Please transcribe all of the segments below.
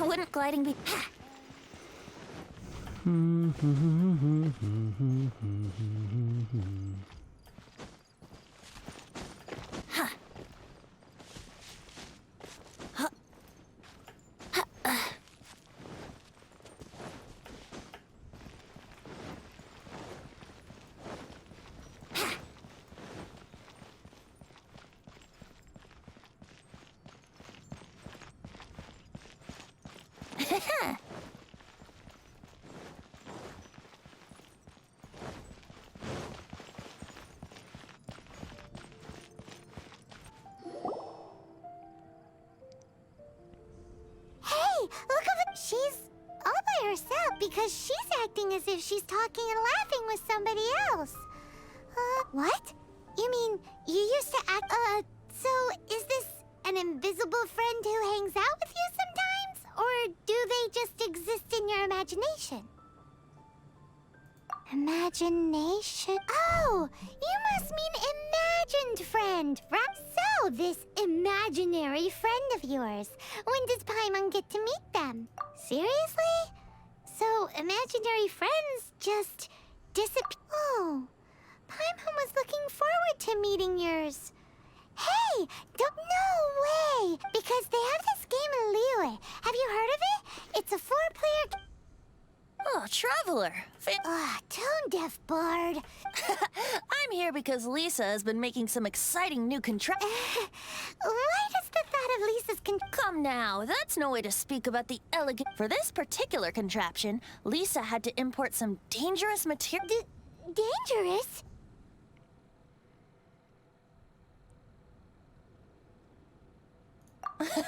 Wouldn't gliding be... Look at it. She's all by herself because she's acting as if she's talking and laughing with somebody else. What? You mean you used to act... so is this an invisible friend who hangs out with you sometimes? Or do they just exist in your imagination? Imagination? Oh, you must mean imagined friend, right? So, this imaginary friend of yours, when does Paimon get to meet them? Seriously? So, imaginary friends just disappear? Oh, Paimon was looking forward to meeting yours. Hey, no way! Because they have this game in Liyue. Have you heard of it? It's a 4-player... Oh, Traveler. Tone-deaf bard. I'm here because Lisa has been making some exciting new Why does the thought of Lisa's Come now, that's no way to speak about the elegant... For this particular contraption, Lisa had to import some dangerous material... dangerous?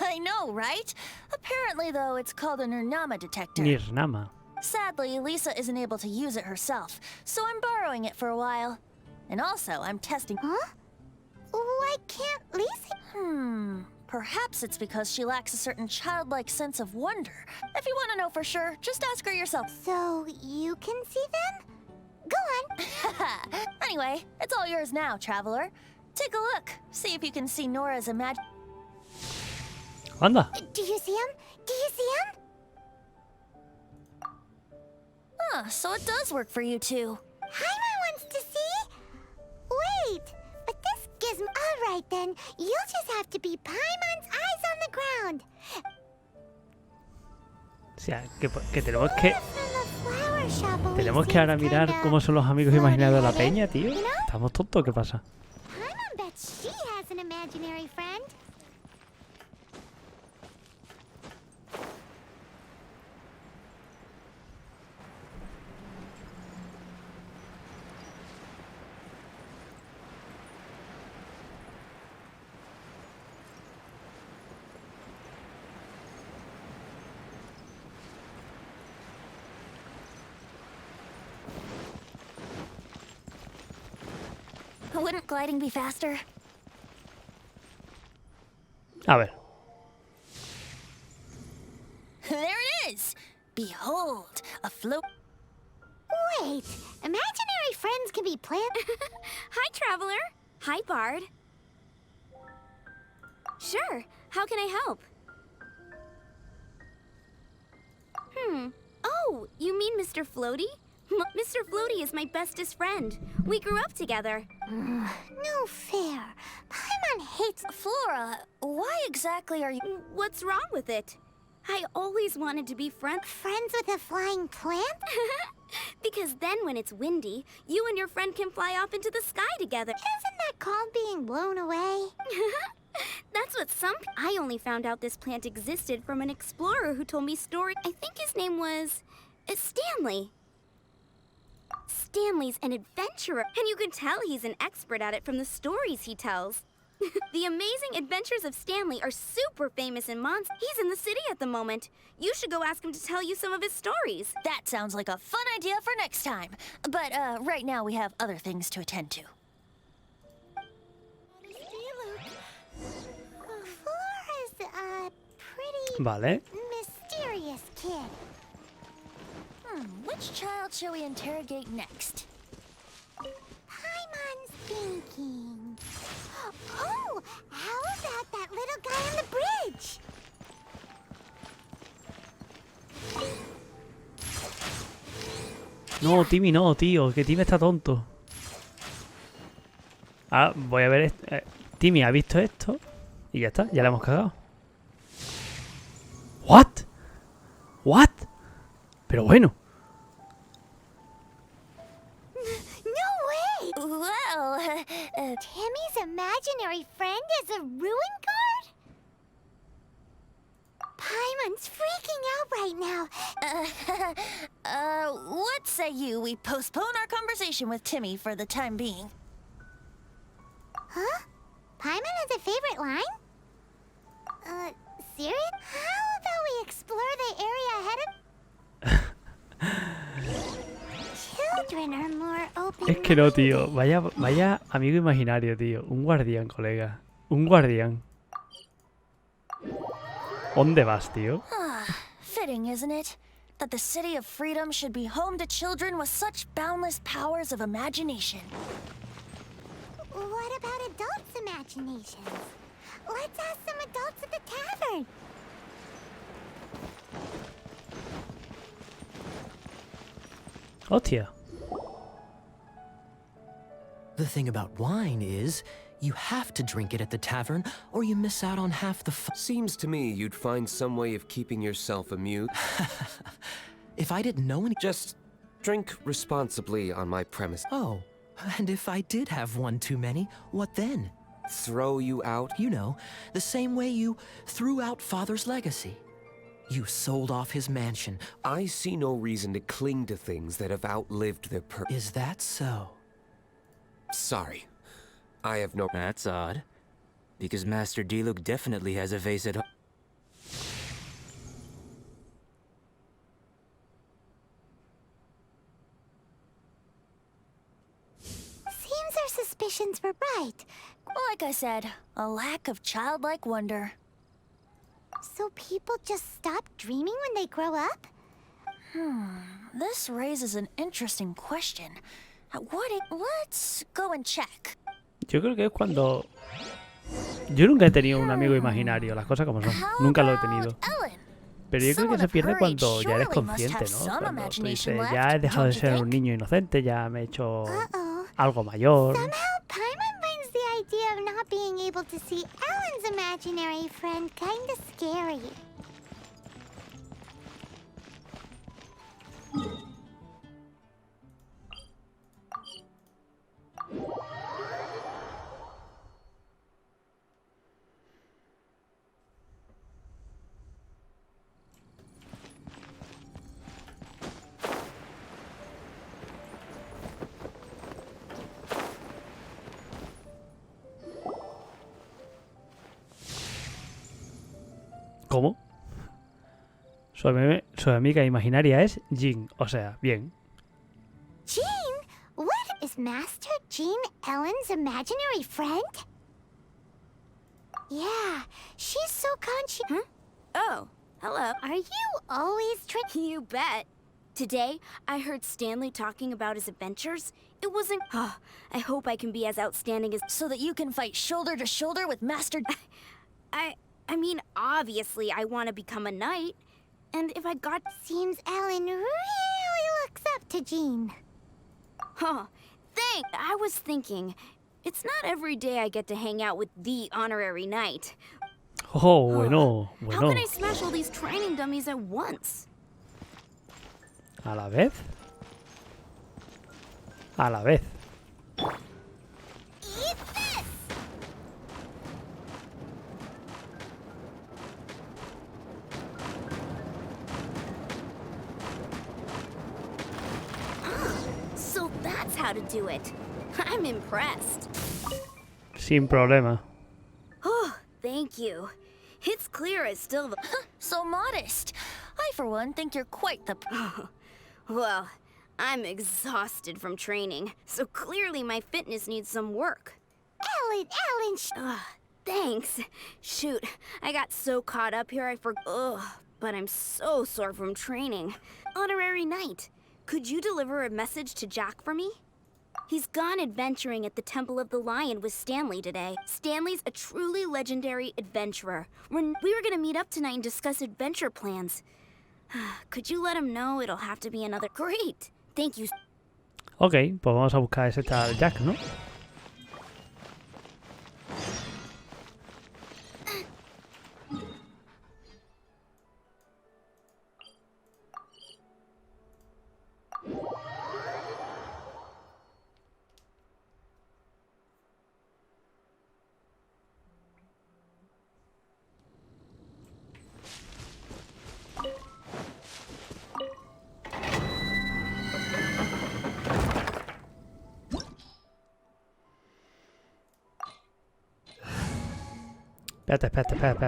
I know, right? Apparently, though, it's called a Nirnama detector. Nirnama. Sadly, Lisa isn't able to use it herself, so I'm borrowing it for a while. And also, I'm testing... Huh? Why can't Lisa... Perhaps it's because she lacks a certain childlike sense of wonder. If you want to know for sure, just ask her yourself. So, you can see them? Go on. Anyway, it's all yours now, Traveler. Take a look. See if you can see Nora's Anda. Do you see him? Do you see him? So it does work for you two. Paimon wants to see? Wait, but this gives me... All right then, you'll just have to be Paimon's eyes on the ground. O sea, que tenemos que... Flower shop Tenemos que ahora mirar cómo son los amigos imaginados de la peña, tío. ¿Estamos tontos? ¿Qué pasa? Paimon bets she has an imaginary friend. Wouldn't gliding be faster? A ver. There it is! Behold, a float... Wait, imaginary friends can be planned? Hi, Traveler. Hi, Bard. Sure, how can I help? Oh, you mean Mr. Floaty? Mr. Floaty is my bestest friend. We grew up together. No fair. Paimon hates... Flora, why exactly are you... What's wrong with it? I always wanted to be friends with a flying plant? Because then when it's windy, you and your friend can fly off into the sky together. Isn't that called being blown away? That's what I only found out this plant existed from an explorer who told me stories. I think his name was... Stanley. Stanley's an adventurer, and you can tell he's an expert at it from the stories he tells. The amazing adventures of Stanley are super famous in Mons. He's in the city at the moment. You should go ask him to tell you some of his stories. That sounds like a fun idea for next time. But right now we have other things to attend to. Flora's a pretty Vale. mysterious kid. Which child shall we interrogate next? Paimon's thinking. Oh, how about that little guy on the bridge? No, Timmy no, tío. Que Timmy está tonto. Ah, voy a ver... Timmy ha visto esto. Y ya está, ya le hemos cagado. ¿What? ¿What? Pero bueno. No way! Well, Timmy's imaginary friend is a ruin guard? Paimon's freaking out right now. what say you we postpone our conversation with Timmy for the time being? Huh? Paimon has a favorite line? Serious? How about we explore the area ahead of... Children are more open. Es que no, tío. Vaya amigo imaginario, tío. Un guardián, colega. Un guardián. ¿Dónde vas, tío? Fitting, isn't it? That the City of Freedom should be home to children with such boundless powers of imagination. What about adults' imaginations? Let's ask some adults at the tavern. Hostia. The thing about wine is, you have to drink it at the tavern, or you miss out on half the fun. Seems to me you'd find some way of keeping yourself amused. If I didn't know any... Just drink responsibly on my premise. Oh, and if I did have one too many, what then? Throw you out? You know, the same way you threw out Father's legacy. You sold off his mansion. I see no reason to cling to things that have outlived their purpose. Is that so? Sorry. I have no... That's odd. Because Master Diluc definitely has a vase at home. Seems our suspicions were right. Like I said, a lack of childlike wonder. So people just stop dreaming when they grow up? This raises an interesting question. Let's go and check. Yo creo que es cuando... Yo nunca he tenido un amigo imaginario, las cosas como son. Nunca lo he tenido. Pero yo creo que se pierde cuando ya eres consciente, ¿no? Cuando tú dices, ya he dejado de ser un niño inocente, ya me he hecho algo mayor. Somehow Paimon finds the idea of not being able to see Alan's imaginary friend kinda scary. ¿Cómo? Su amiga imaginaria es Jean. O sea, bien. Jean? What? Is Master Jean Ellen's imaginary friend? Yeah, she's so conscious. Oh, hello. Are you always You bet. Today, I heard Stanley talking about his adventures. It wasn't... Oh, I hope I can be as outstanding as... So that you can fight shoulder to shoulder with Master... I mean, obviously, I want to become a knight. And if I got... Seems Ellen really looks up to Jean. Huh. Thanks. I was thinking, it's not every day I get to hang out with the honorary knight. Oh, bueno, How bueno. can I smash all these training dummies at once? A la vez. A la vez. Eat this! So that's how to do it. I'm impressed. Sin problema. Oh, thank you. It's clear as still the... So modest. I, for one, think you're quite the... Well, I'm exhausted from training, so clearly my fitness needs some work. Ellen, Thanks. Shoot, I got so caught up here I forgot. Ugh, but I'm so sore from training. Honorary Knight, could you deliver a message to Jack for me? He's gone adventuring at the Temple of the Lion with Stanley today. Stanley's a truly legendary adventurer. We were gonna meet up tonight and discuss adventure plans. Could you let him know it'll have to be another... Great! Thank you. Ok, pues vamos a buscar ese tal Jack, ¿no?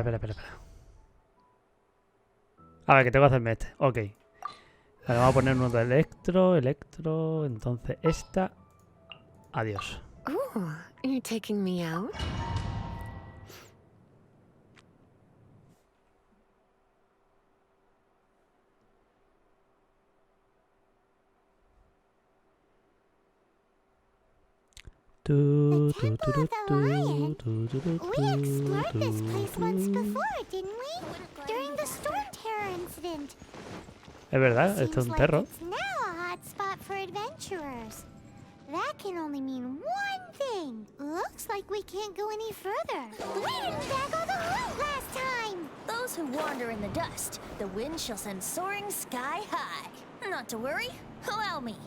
Espera. A ver, que tengo que hacerme este. Ok. Vale, vamos a poner uno de electro. Entonces esta. Adiós. Ooh, you're taking me out? We explored this place once before, didn't we? During the storm terror incident. Es verdad, esto es un perro. It's now a hot spot for adventurers. That can only mean one thing. Looks like we can't go any further. We didn't tackle the route last time. Those who wander in the dust, the wind shall send soaring sky high. Not to worry, allow me.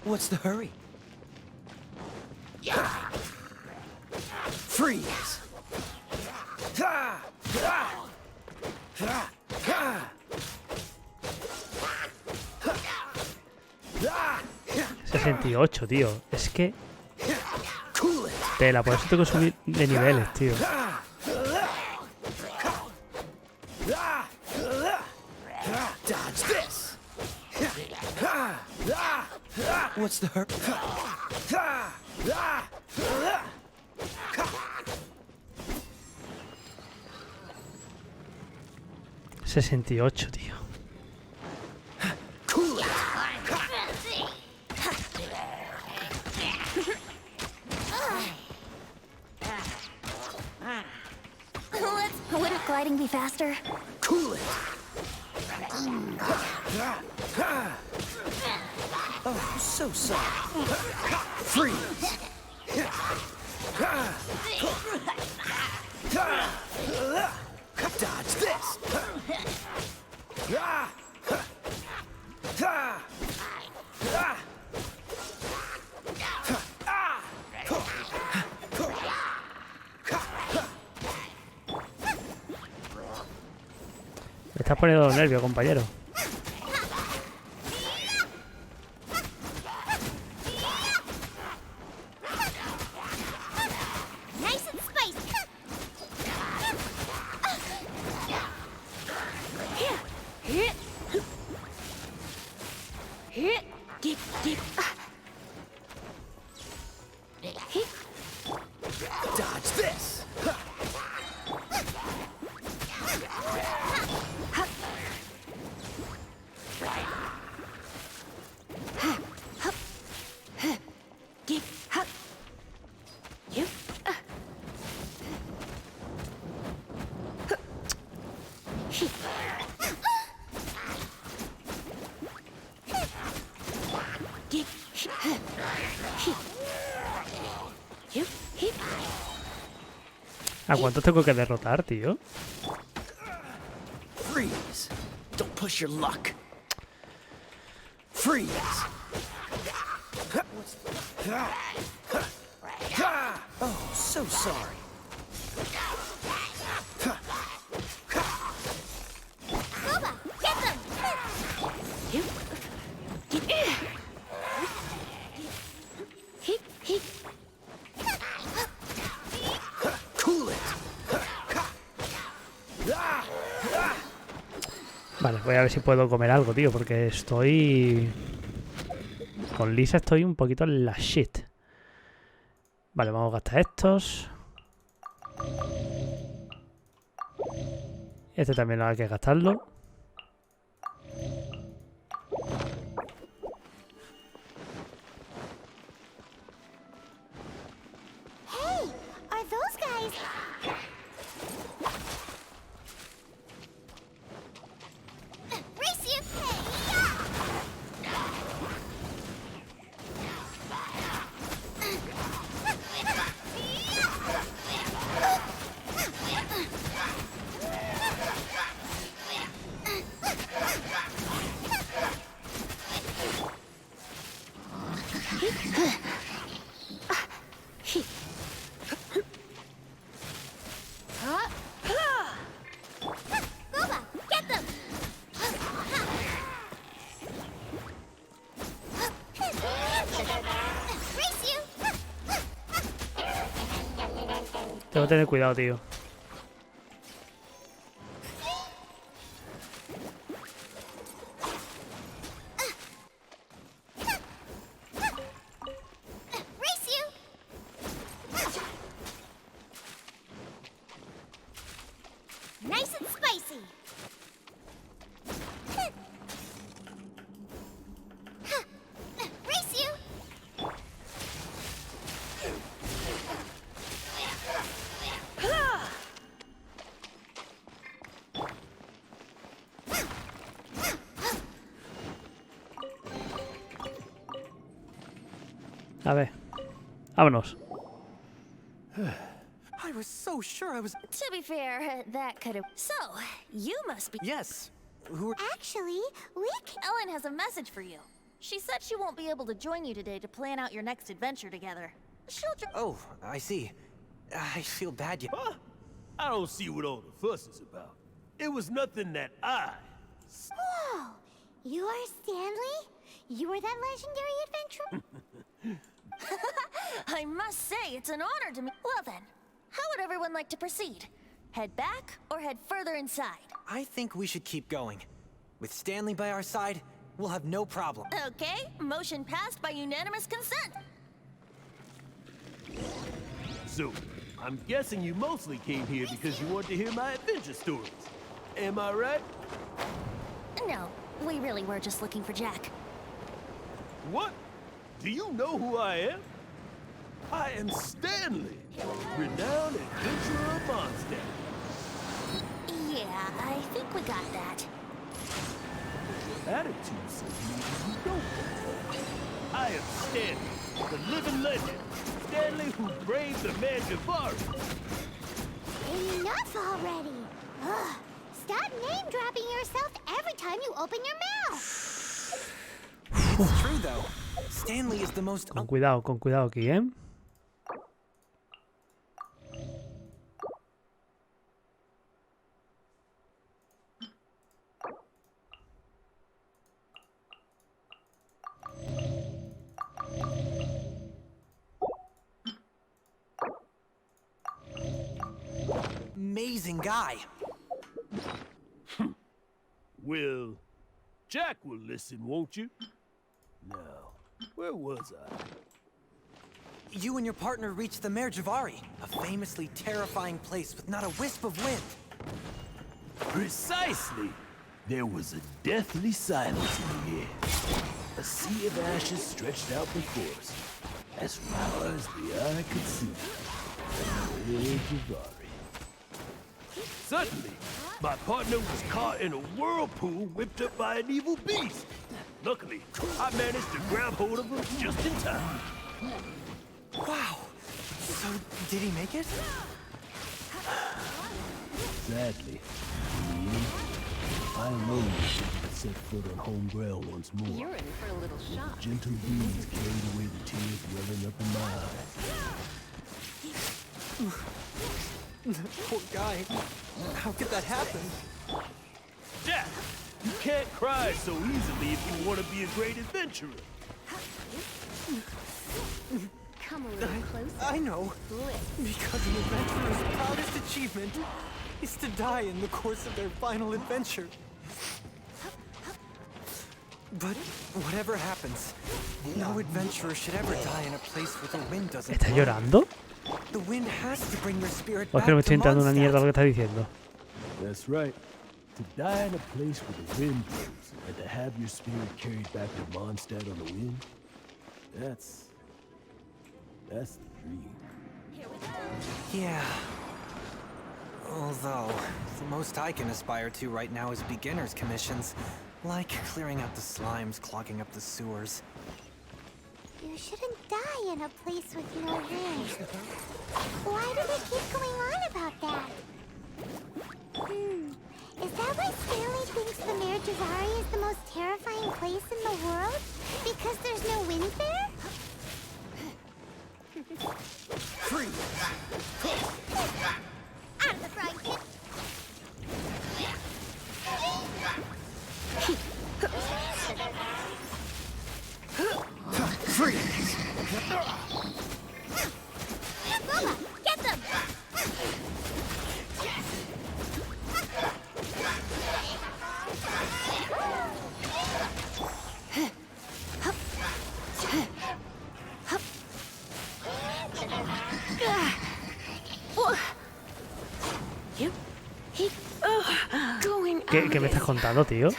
What's the hurry? Freeze! ...68, tío. Es que... Tela, por eso tengo que subir de niveles, tío. Dodge this! What's the hurry? 68, tío. Wouldn't gliding be faster? Cool it! Oh, so sorry. Freeze! Dodge this! Me estás poniendo nervio, compañero. Dodge this! ¿A cuánto tengo que derrotar, tío? Freeze! Don't push your luck. Freeze! Oh, so sorry. Bubba, get them! Cool it! Vale, voy a ver si puedo comer algo, tío, porque estoy... Con Lisa estoy un poquito en la shit. Vale, vamos a gastar estos. Este también hay que gastarlo. those guys... Race you! Boba, get them! Race you! Tengo que tener cuidado, tío. Race you! Nice and spicy! Race you! A ver. Vámonos. I was so sure I was... To be fair, that could have. So, you must be. Yes. Who are... Actually, we can... Ellen has a message for you. She said she won't be able to join you today to plan out your next adventure together. She'll. Oh, I see. I feel bad you... Huh? I don't see what all the fuss is about. It was nothing that I... Whoa! You are Stanley? You were that legendary adventurer? I must say, it's an honor to me. Well then, how would everyone like to proceed? Head back or head further inside? I think we should keep going. With Stanley by our side, we'll have no problem. Okay, motion passed by unanimous consent. So, I'm guessing you mostly came here because you want to hear my adventure stories. Am I right? No, we really were just looking for Jack. What? Do you know who I am? I am Stanley, renowned adventurer of Mondstadt. Yeah, I think we got that. Attitude says maybe you don't. I am Stanley, the living legend. Stanley who braved the man Javari. Enough already! Ugh. Stop name-dropping yourself every time you open your mouth! It's true, though. Stanley is the most... Con cuidado aquí, ¿eh? Amazing guy. Well, Jack will listen, won't you? Now, where was I? You and your partner reached the Mare Javari, a famously terrifying place with not a wisp of wind. Precisely. There was a deathly silence in the air. A sea of ashes stretched out before us, as far as the eye could see. The Mare Javari. Suddenly, my partner was caught in a whirlpool whipped up by an evil beast. Luckily, I managed to grab hold of her just in time. Wow. So, did he make it? Sadly, I alone set foot on home ground once more. You're in for a little shock. Gentle breeze carried away the tears welling up in my eyes. Poor guy. How could that happen? Jack, you can't cry so easily if you want to be a great adventurer. Come a little closer. I know. Because an adventurer's proudest achievement is to die in the course of their final adventure. But whatever happens, no adventurer should ever die in a place where the wind doesn't ¿Estás blow. llorando? The wind has to bring your spirit ¿O es back que no me to estoy entrando una mierda lo Mondstadt. que estás diciendo? That's right. To die in a place where the wind blows and to have your spirit carried back to Mondstadt on the wind, that's the dream. Here we go. Yeah. Although, the most I can aspire to right now is beginner's commissions. Like clearing out the slimes, clogging up the sewers. You shouldn't die in a place with no wind. Why do they keep going on about that? Is that why Stanley thinks the Mare Jazari is the most terrifying place in the world? Because there's no wind there? Out of the frying pan! Freeze! Bubba, get them! ¿Qué me estás contando, tío?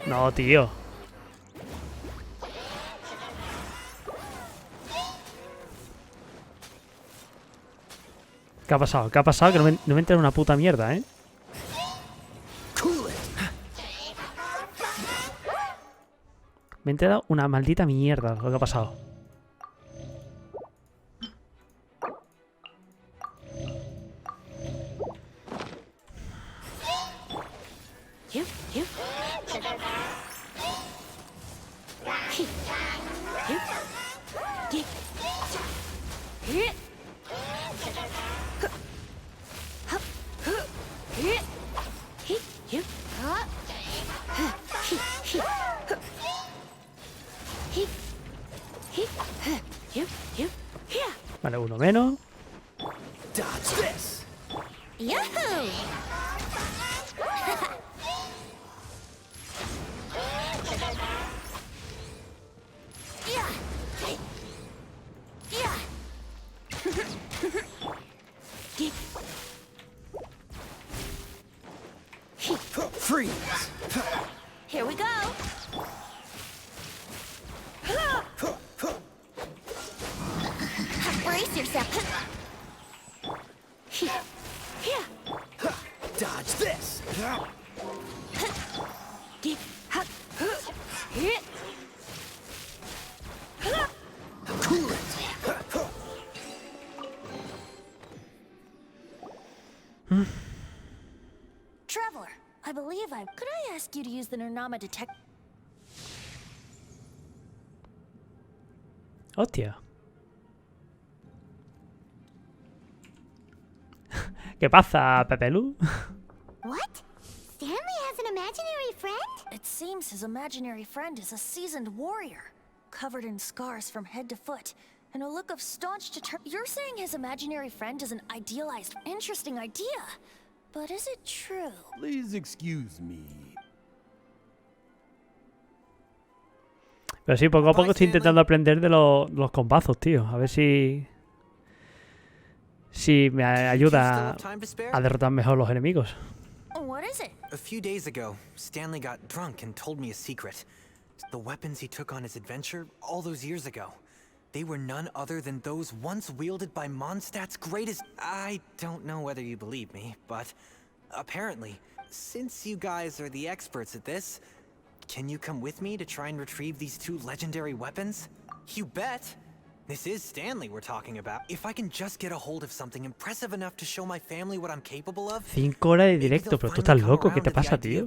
No, tío. ¿Qué ha pasado? ¿Qué ha pasado? Que no me entra en una puta mierda, ¿eh? Me he enterado una maldita mierda lo que ha pasado. Vale, uno menos. Yahoo! Freeze! Here we go. Brace yourself. Dodge this! Cool it! Traveler, I believe I... Could I ask you to use the Nernama detect... Hostia. ¿Qué pasa, Pepelu? What? Stanley has an imaginary friend? It seems his imaginary friend is a seasoned warrior, covered in scars from head to foot, and a look of staunch determination. You're saying his imaginary friend is an idealized... Interesting idea. But is it true? Please excuse me. Pero sí, poco a poco estoy intentando aprender de los combazos, tío. A ver si me ayuda a derrotar mejor los enemigos. What is it? A few days ago, Stanley got drunk and told me a secret. The weapons he took on his adventure all those years ago. They were none other than those once wielded by Mondstadt's greatest... I don't know whether you believe me, but apparently, since you guys are the experts at this, can you come with me to try and retrieve these two legendary weapons? You bet! This is Stanley we're talking about. If I can just get a hold of something impressive enough to show my family what I'm capable of... 5 horas de directo, pero tú estás loco, ¿qué te pasa, tío?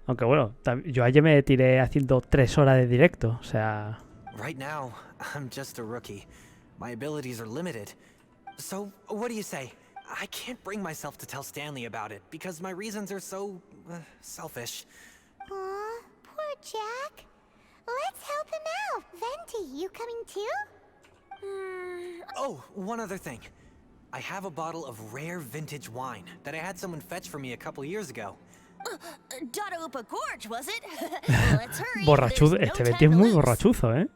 Aunque bueno, yo ayer me tiré haciendo 3 horas de directo, o sea... Right now, I'm just a rookie. My abilities are limited. So, what do you say? I can't bring myself to tell Stanley about it because my reasons are so... selfish. Aw, poor Jack. Let's help him out. Venti, you coming too? Oh, one other thing. I have a bottle of rare vintage wine that I had someone fetch for me a couple years ago. Dadaupa Gorge, was it? Let's hurry. Borrachuzo. Este Venti es muy borrachuzo, ¿eh?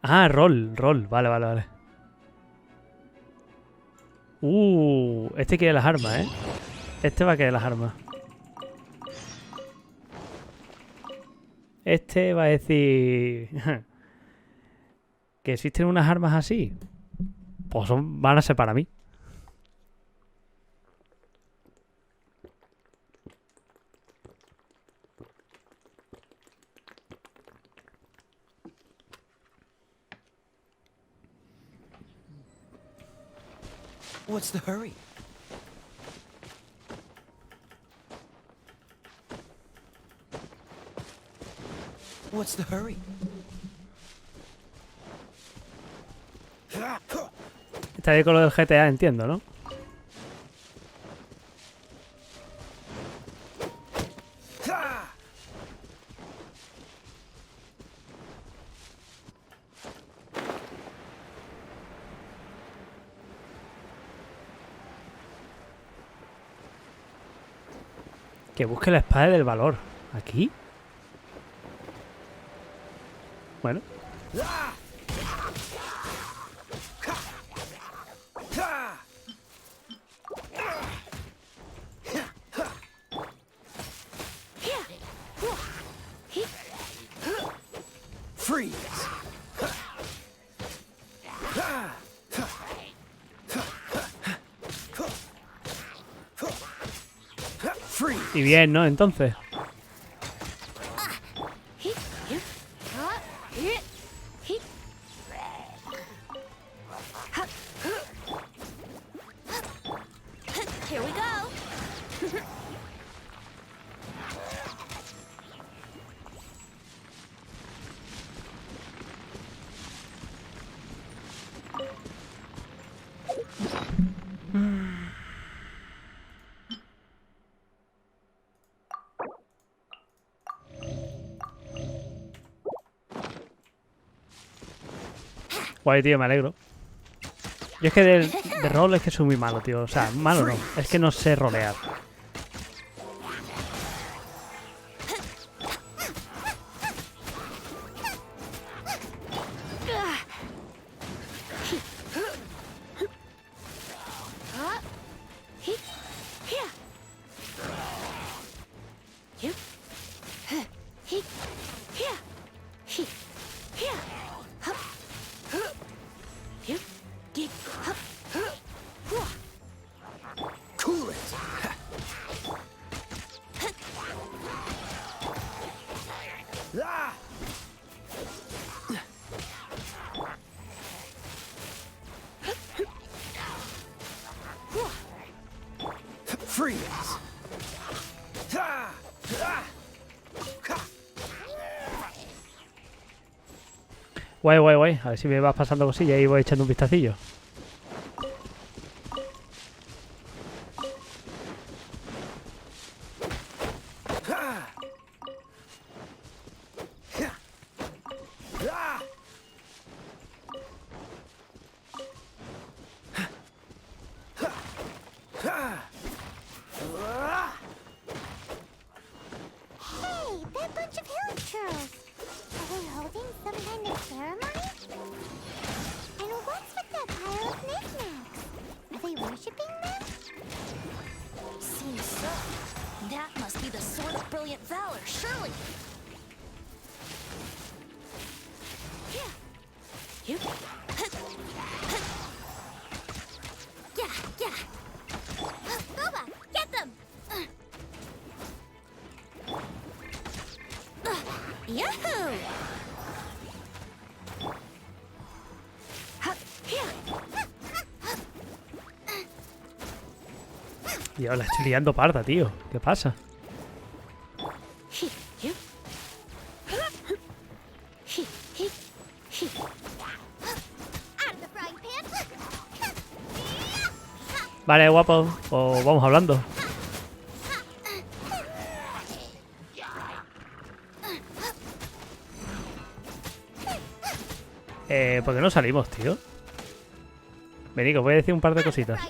Ah, rol. Vale. Este quiere las armas, ¿eh? Este va a querer las armas. Este va a decir que existen unas armas así. Pues van a ser para mí. What's the hurry? What's the hurry? Está ahí con lo del GTA, entiendo, ¿no? Que busque la espada del valor. ¿Aquí? Bueno. Y bien, ¿no? Entonces. Here we go. Guay, tío, me alegro. Yo es que de rol es que soy muy malo, tío. O sea, malo no. Es que no sé rolear. Guay, guay, guay. A ver si me vas pasando cosillas y voy echando un vistacillo. Hey, that bunch of hillchurls. Are they holding some kind of ceremony? And what's with that pile of knickknacks? Are they worshipping them? Seems so. That must be the sword of brilliant valor, surely. Yeah, yeah. Boba, get them! Yahoo! Y ahora la estoy liando parda, tío. ¿Qué pasa? Vale, guapo. O vamos hablando. ¿Por qué no salimos, tío? Vení, que os voy a decir un par de cositas.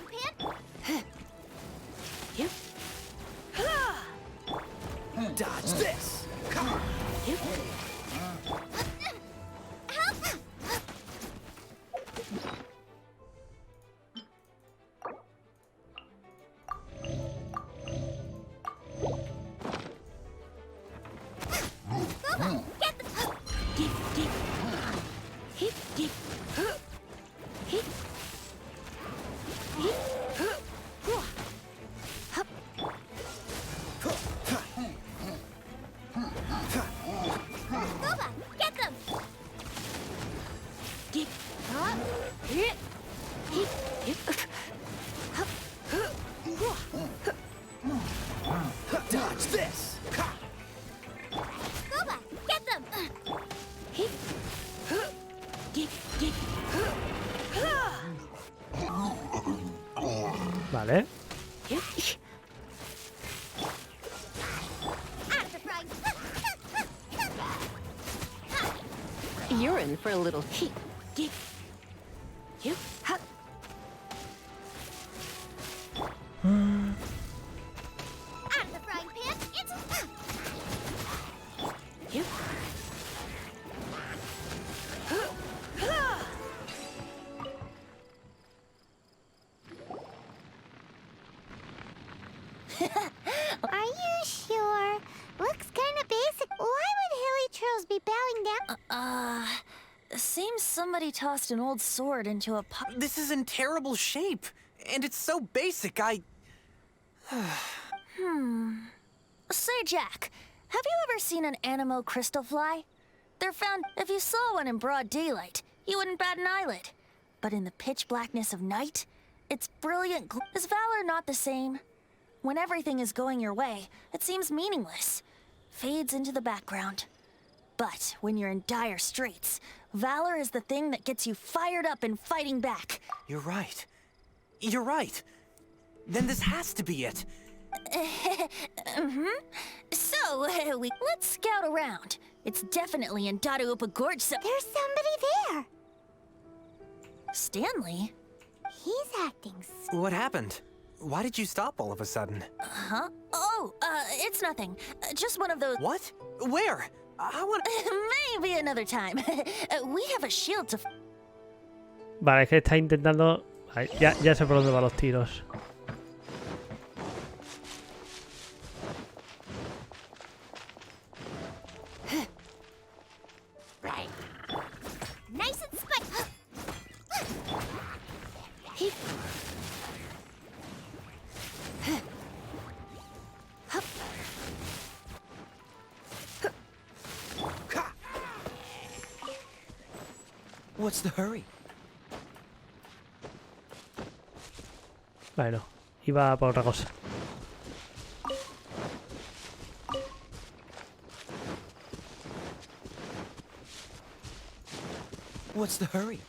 You're in for a little heat. Out of the frying pan, it's Are you sure? Looks kind of basic. Why would hilly churls be bowing down? Seems somebody tossed an old sword into a pot. This is in terrible shape, and it's so basic. Say, Jack, have you ever seen an anemo crystal fly? They're found. If you saw one in broad daylight, you wouldn't bat an eyelid. But in the pitch blackness of night, its brilliant is valor not the same? When everything is going your way, it seems meaningless, fades into the background. But when you're in dire straits, valor is the thing that gets you fired up and fighting back. You're right. You're right. Then this has to be it. So, let's scout around. It's definitely in Dadaupa Gorge. There's somebody there. Stanley? He's acting. What happened? Why did you stop all of a sudden? Huh? Oh, it's nothing. Just one of those. What? Where? I want. Maybe another time. We have a shield to. Vale, es que está intentando... Ay, ya sé por dónde van los tiros. Right. Nice and spicy. What's the hurry? Bueno, iba por otra cosa. What's the hurry?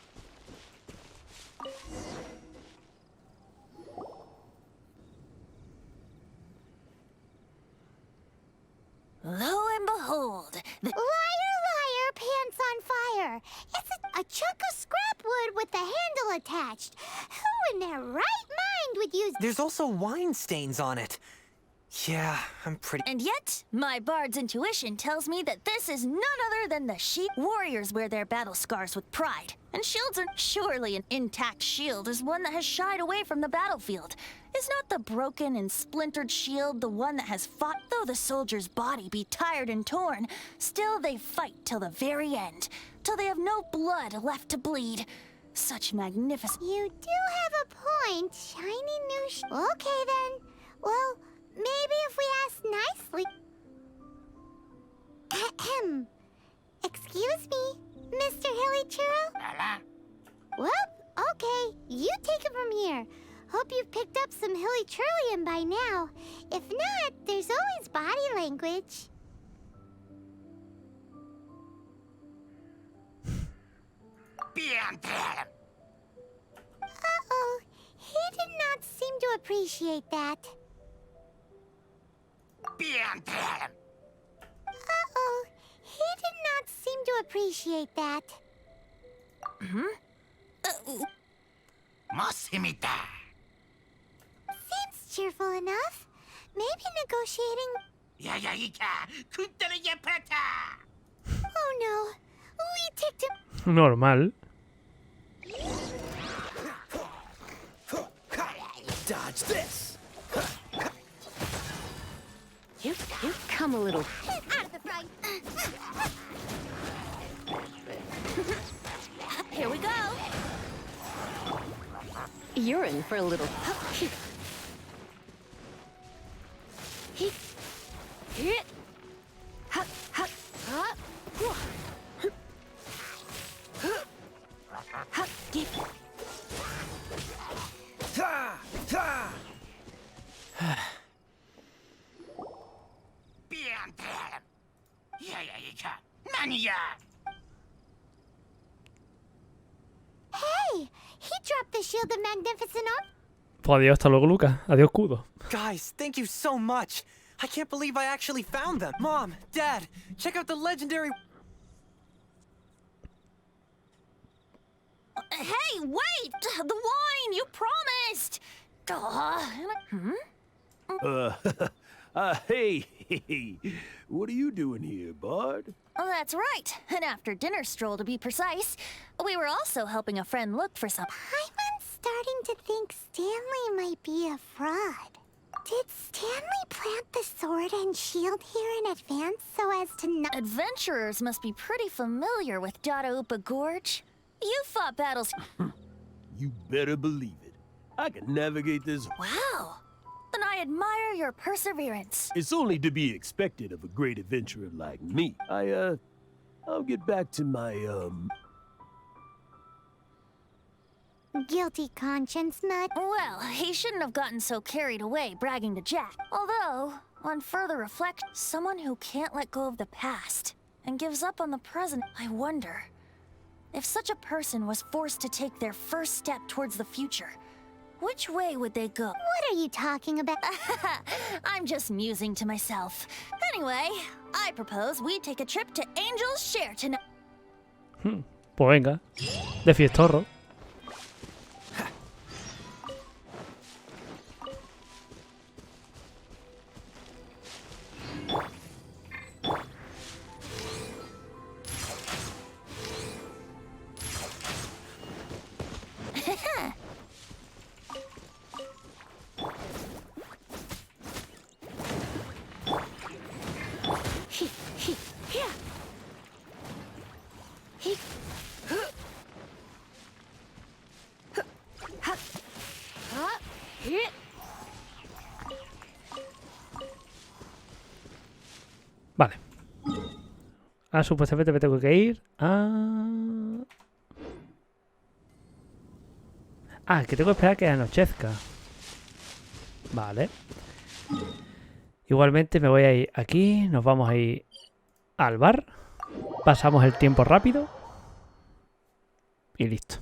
Lo and behold, the Liar, pants on fire. It's a chunk of scrap wood with the handle attached. Who in their right mind would use... There's also wine stains on it. Yeah, I'm pretty... And yet, my bard's intuition tells me that this is none other than the sheep. Warriors wear their battle scars with pride, and shields are... Surely an intact shield is one that has shied away from the battlefield. Is not the broken and splintered shield the one that has fought? Though the soldier's body be tired and torn, still they fight till the very end, till they have no blood left to bleed. Such magnificent... You do have a point. Shiny new Okay, then. Well, maybe if we ask nicely... Ahem. Excuse me, Mr. Hilly Churro? Well, okay. You take it from here. Hope you've picked up some Hilly Churlian by now. If not, there's always body language. Uh-oh. He did not seem to appreciate that. Uh-oh. He did not seem to appreciate that. Seems cheerful enough. Maybe negotiating... Oh no. We ticked him... Normal. Dodge this. You come a little. Out of the frying... Here we go. You're in for a little. Hey! He dropped the shield of magnificent arm. Pues adiós, hasta luego, Lucas. Adiós, Kudo. Guys, thank you so much. I can't believe I actually found them. Mom, Dad, check out the legendary... Hey, wait! The wine! You promised! Hey, what are you doing here, Bard? Oh, that's right. An after-dinner stroll, to be precise. We were also helping a friend look for some... Paimon's starting to think Stanley might be a fraud. Did Stanley plant the sword and shield here in advance so as to not... Adventurers must be pretty familiar with Dadaupa Gorge. You fought battles... You better believe it. I can navigate this. Wow. Then I admire your perseverance. It's only to be expected of a great adventurer like me. I'll get back to my, Guilty conscience, Nut? Well, he shouldn't have gotten so carried away bragging to Jack. Although, on further reflection, someone who can't let go of the past and gives up on the present, I wonder if such a person was forced to take their first step towards the future, which way would they go? What are you talking about? I'm just musing to myself. Anyway, I propose we take a trip to Angel's Share tonight. Pues venga, de fiestorro. Vale. Supuestamente me tengo que ir a... que tengo que esperar que anochezca. Vale. Igualmente me voy a ir aquí. Nos vamos a ir al bar. Pasamos el tiempo rápido. Y listo.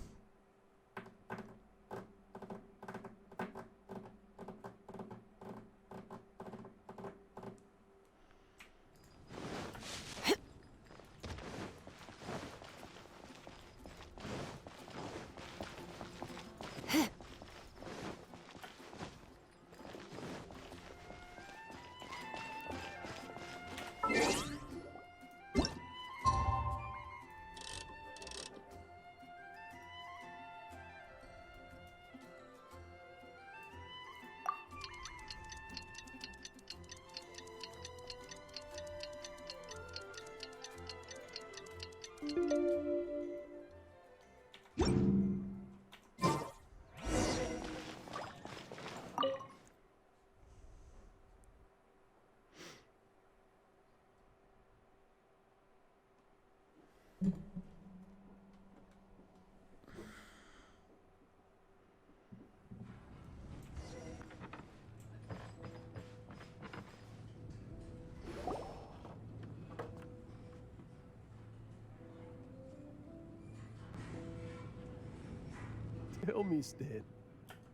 Tell me, Stan.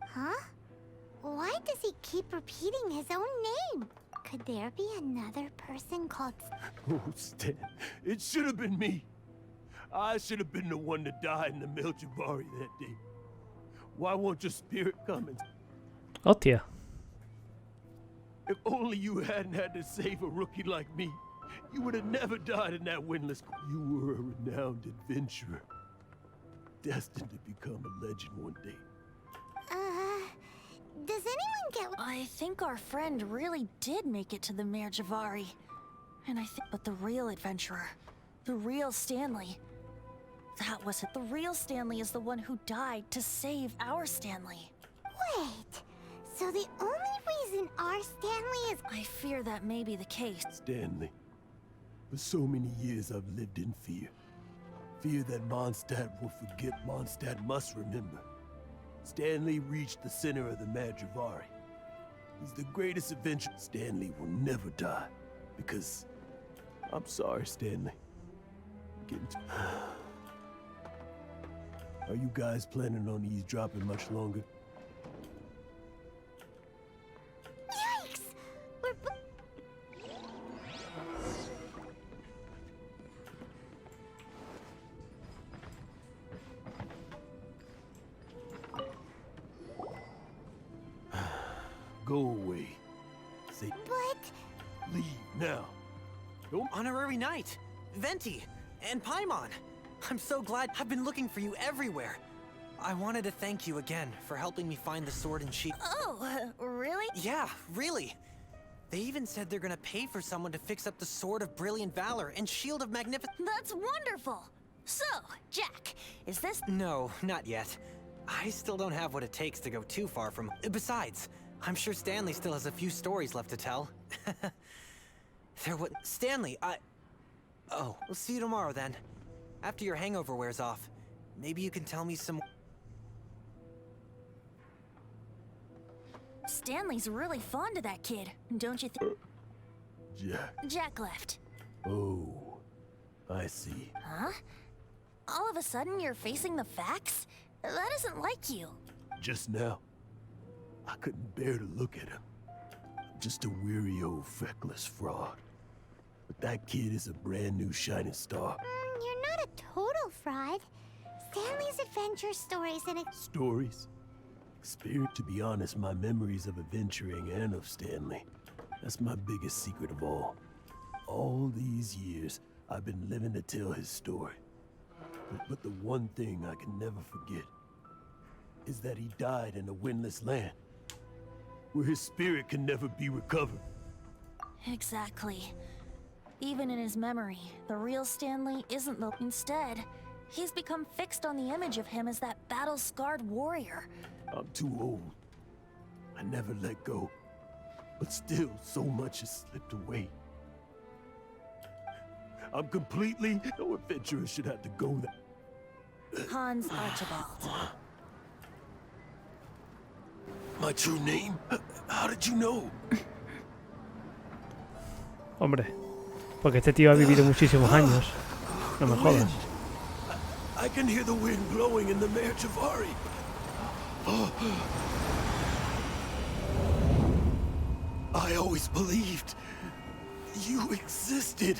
Huh? Why does he keep repeating his own name? Could there be another person called... Oh, Stan, it should have been me. I should have been the one to die in the Melchivari that day. Why won't your spirit come and... Hostia. If only you hadn't had to save a rookie like me, you would have never died in that windless... You were a renowned adventurer, destined to become a legend one day. Does anyone get... I think our friend really did make it to the Mare Javari. And I think... But the real adventurer, the real Stanley, that was it. The real Stanley is the one who died to save our Stanley. Wait, so the only reason our Stanley is... I fear that may be the case. Stanley, for so many years I've lived in fear. Fear that Mondstadt will forget Mondstadt must remember. Stanley reached the center of the Madrivari. He's the greatest adventure. Stanley will never die. Because... I'm sorry, Stanley. Are you guys planning on eavesdropping much longer? Yikes! We're... go away. Say, But... leave now. Don't... Honorary Knight, Venti, and Paimon. I'm so glad. I've been looking for you everywhere. I wanted to thank you again for helping me find the sword and shield. Oh, really? Yeah, really. They even said they're gonna pay for someone to fix up the Sword of Brilliant Valor and Shield of Magnificence. That's wonderful. So, Jack, is this... No, not yet. I still don't have what it takes to go too far from... Besides, I'm sure Stanley still has a few stories left to tell. Stanley, Oh, we'll see you tomorrow then. After your hangover wears off. Maybe you can tell me some... Stanley's really fond of that kid, don't you think? Jack. Jack left. Oh, I see. Huh? All of a sudden you're facing the facts? That isn't like you. Just now, I couldn't bear to look at him. Just a weary old feckless fraud. But that kid is a brand new shining star. You're not a total fraud. Stanley's adventure stories and Stories? Spirit, to be honest, my memories of adventuring and of Stanley. That's my biggest secret of all. All these years, I've been living to tell his story. But the one thing I can never forget is that he died in a windless land, where his spirit can never be recovered. Exactly. Even in his memory, the real Stanley isn't the... Instead, he's become fixed on the image of him as that battle-scarred warrior. I'm too old. I never let go. But still, so much has slipped away. I'm completely... No adventurer should have to go there. Hans Archibald. My true name? How did you know? Hombre, porque este tío ha vivido muchísimos años. No me jodas. I can hear the wind blowing in the Mare Javari. I always believed you existed.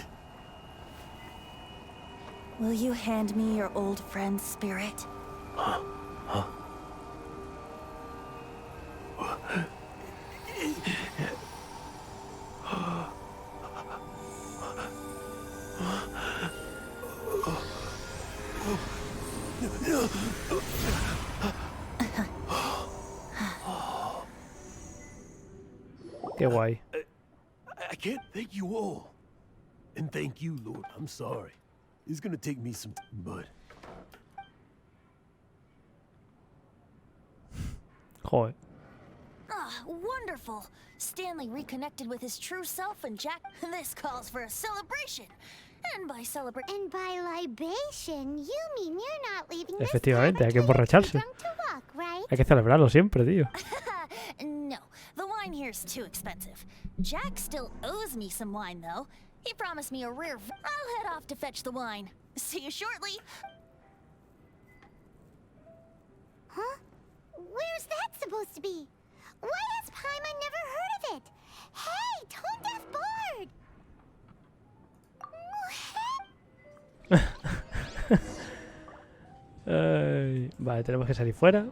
Will you hand me your old friend's spirit? Qué guay. I can't thank you all. And thank you, Lord. I'm sorry. It's gonna take me some time, but... Joder. Ah, wonderful! Stanley reconnected with his true self and Jack... This calls for a celebration! And by libation, you mean you're not leaving this Efectivamente, hay que emborracharse. drunk to walk, right? Hay que celebrarlo siempre, tío. No, the wine here's too expensive. Jack still owes me some wine, though. He promised me a rare... I'll head off to fetch the wine. See you shortly. Huh? Where's that supposed to be? Why has Paimon never heard of it? Hey, Tone Deaf Bard! Vale, tenemos que salir fuera.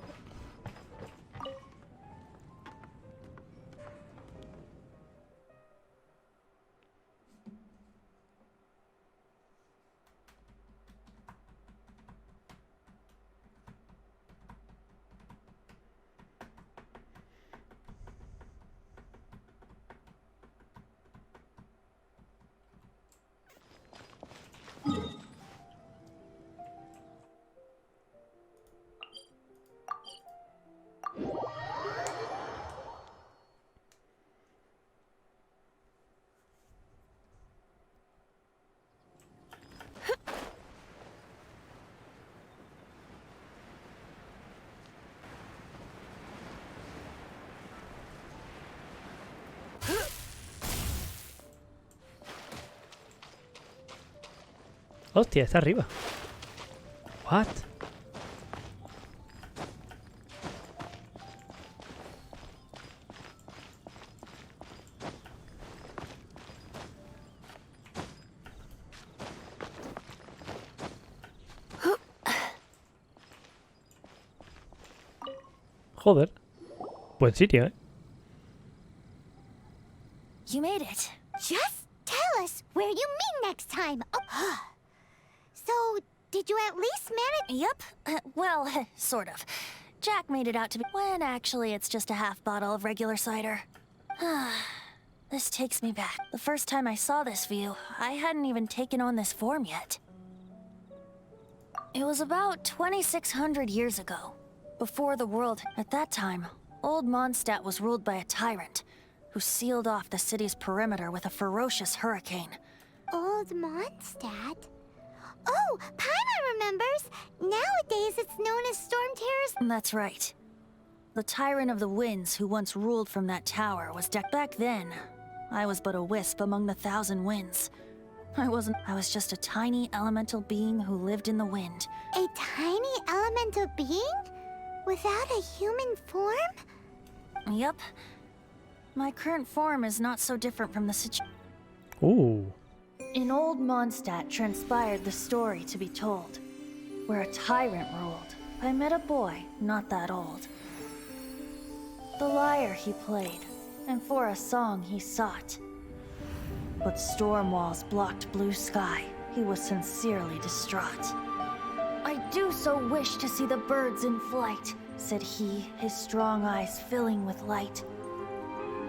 Hostia, está arriba. What? Joder. Buen sitio, ¿eh? You made it. Just tell us where you meet next time. Oh. So, did you at least manage? Yep. Well, sort of. Jack made it out to be when actually it's just a half bottle of regular cider. This takes me back. The first time I saw this view, I hadn't even taken on this form yet. It was about 2,600 years ago. Before the world, at that time, old Mondstadt was ruled by a tyrant who sealed off the city's perimeter with a ferocious hurricane. Old Mondstadt? Oh, Paimon remembers! Nowadays it's known as Storm Terror's... That's right. The Tyrant of the Winds who once ruled from that tower was back then. I was but a wisp among the 1,000 winds. I was just a tiny elemental being who lived in the wind. A tiny elemental being? Without a human form? Yep. My current form is not so different from the situation. Ooh. In old Mondstadt transpired the story to be told, where a tyrant ruled. I met a boy not that old. The lyre he played, and for a song he sought. But storm walls blocked blue sky. He was sincerely distraught. I do so wish to see the birds in flight, said he, his strong eyes filling with light.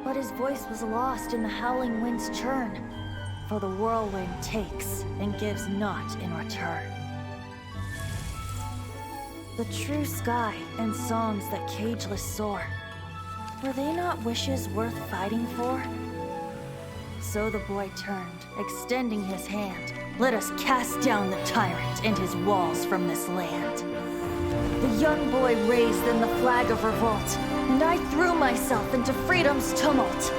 But his voice was lost in the howling wind's churn, for the whirlwind takes and gives not in return. The true sky and songs that cageless soar, were they not wishes worth fighting for? So the boy turned, extending his hand. Let us cast down the tyrant and his walls from this land. The young boy raised then the flag of revolt, and I threw myself into freedom's tumult.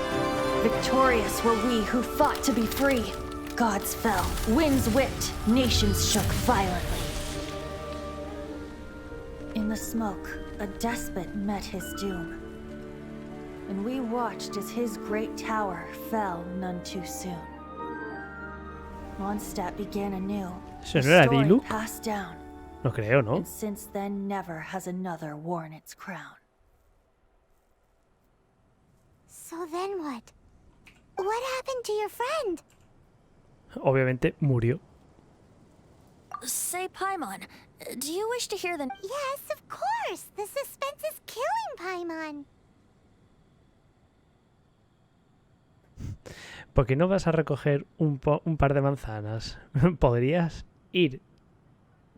Victorious were we who fought to be free. Gods fell, winds whipped, nations shook violently. In the smoke, a despot met his doom. And we watched as his great tower fell none too soon. Mondstadt began anew. ¿Eso The no era story Diluc? passed down. No creo, ¿no? And since then, never has another worn its crown. So then what? What happened to your friend? Obviamente murió. Say, Paimon, do you wish to hear the... Yes, of course! The suspense is killing Paimon. ¿Por qué no vas a recoger un par de manzanas? ¿Podrías ir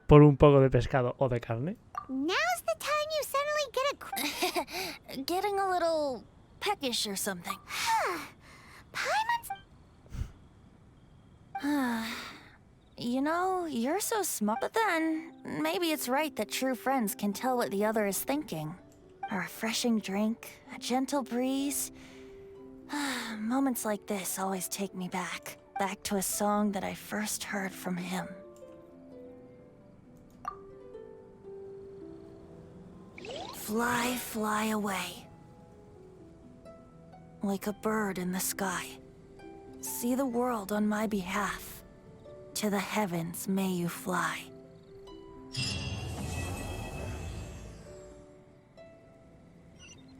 por un poco de pescado o de carne? Now's the time you suddenly get a... Getting a little peckish or something. Paimon's... You know, you're so smart. But then, maybe it's right that true friends can tell what the other is thinking. A refreshing drink, a gentle breeze. Moments like this always take me back to a song that I first heard from him. Fly, fly away. Like a bird in the sky. See the world on my behalf. To the heavens may you fly.